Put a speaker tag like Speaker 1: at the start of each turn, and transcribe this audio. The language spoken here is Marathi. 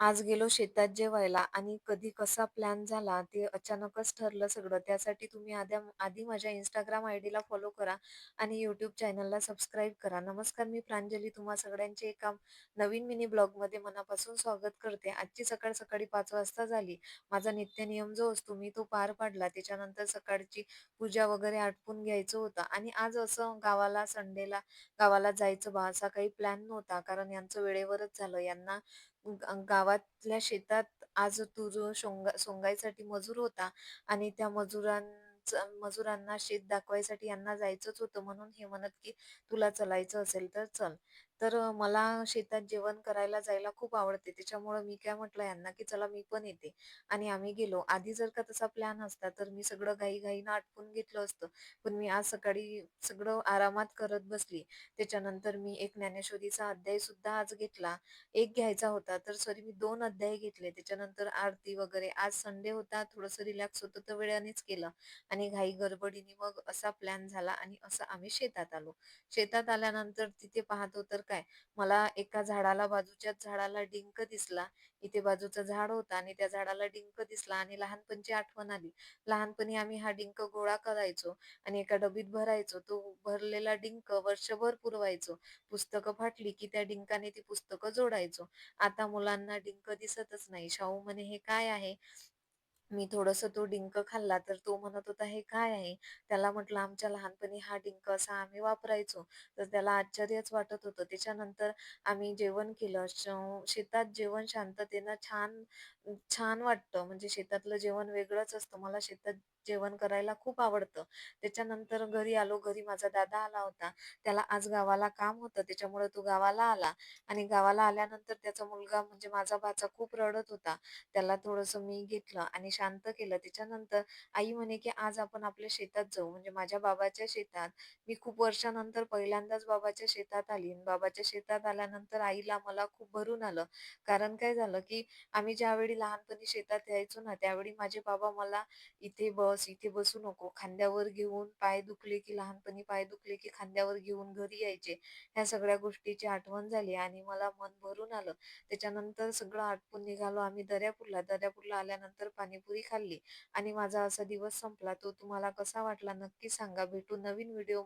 Speaker 1: आज गेलो शेतात जेवायला आणि कधी कसा प्लॅन झाला ते अचानकच ठरलं सगळं. त्यासाठी तुम्ही आधी माझ्या Instagram आयडीला फॉलो करा आणि YouTube चॅनलला सबस्क्राईब करा. नमस्कार, मी प्रांजली तुम्हा सगळ्यांचे एका नवीन मिनी ब्लॉगमध्ये मनापासून स्वागत करते. आजची सकाळ सकाळी 5 वाजता झाली. माझा नित्यनियम जो असतो मी तो पार पाडला. त्याच्यानंतर सकाळची पूजा वगैरे आटपून घ्यायचं होतं आणि आज असं संडेला गावाला जायचं बा असा काही प्लॅन नव्हता. कारण यांचं वेळेवरच झालं. यांना गावातल्या शेतात आज तूर सोंगायसाठी मजूर होता आणि त्या मजुरांना शेत दाखवायसाठी यांना जायचंच होतं. म्हणून हे म्हणत, की "तुला चलायचं असेल तर चल." तर मला शेतात जेवण करायला जायला खूप आवडते. त्याच्यामुळं मी काय म्हटलं यांना, की "चला मी पण येते." आणि आम्ही गेलो. आधी जर का तसा प्लॅन असता, तर मी सगळं घाईघाईनं आटपून घेतलं असतं. पण मी आज सकाळी सगळं आरामात करत बसली. त्याच्यानंतर मी एक ज्ञानेश्वरीचा अध्याय सुद्धा आज घेतला. एक घ्यायचा होता, तर सॉरी मी 2 अध्याय घेतले. त्याच्यानंतर आरती वगैरे. आज संडे होता, थोडंसं रिलॅक्स होतं, तर वेळानेच केलं आणि घाई गडबडीने मग असा प्लॅन झाला आणि असं आम्ही शेतात आलो. शेतात आल्यानंतर तिथे पाहतो तर काय, मला एका बाजूच्याच झाडाला डिंक दिसला. इथे बाजूचं झाड होतं आणि त्या झाडाला डिंक दिसला आणि लहानपणची आठवण आली. लहानपणी आम्ही हा डिंक गोळा करायचो आणि एका डबीत भरायचो. तो भरलेला डिंक वर्षभर पुरवायचो. पुस्तकं फाटली की त्या डिंकाने ती पुस्तकं जोडायचो. आता मुलांना डिंक दिसतच नाही. शाहू म्हणे, "हे काय आहे?" मी थोडंसं तो डिंक खाल्ला, तर तो म्हणत होता, "हे काय आहे?" त्याला म्हटलं, "आमच्या लहानपणी हा डिंक असा आम्ही वापरायचो." तर त्याला आश्चर्यच वाटत होतं. त्याच्यानंतर आम्ही जेवण केलं. शेतात जेवण शांततेनं छान छान वाटतं. म्हणजे शेतातलं जेवण वेगळंच असतं. मला शेतात जेवण करायला खूप आवडतं. त्याच्यानंतर घरी आलो. घरी माझा दादा आला होता. त्याला आज गावाला काम होतं, त्याच्यामुळे तो गावाला आला आणि गावाला आल्यानंतर त्याचा मुलगा म्हणजे माझा भाचा खूप रडत होता. त्याला थोडंसं मी घेतलं आणि शांत केलं. त्याच्यानंतर आई म्हणे, की "आज आपण आपल्या शेतात जाऊ." म्हणजे माझ्या बाबाच्या शेतात. मी खूप वर्षानंतर पहिल्यांदाच बाबाच्या शेतात आली आणि बाबाच्या शेतात आल्यानंतर आईला मला खूप भरून आलं. कारण काय झालं, की आम्ही ज्यावेळी लहानपणी शेतात यायचो ना, त्यावेळी माझे बाबा मला "इथे बस, इथे बसू नको." खांद्यावर घेऊन लहानपणी पाय दुखले, की खांद्यावर घेऊन घरी यायचे. ह्या सगळ्या गोष्टीची आठवण झाली आणि मला मन भरून आलं. त्याच्यानंतर सगळं आटपून निघालो आम्ही दर्यापूरला. दर्यापूरला आल्यानंतर पाणीपुरी खाल्ली आणि माझा असा दिवस संपला. तो तुम्हाला कसा वाटला नक्की सांगा. भेटू नवीन व्हिडिओ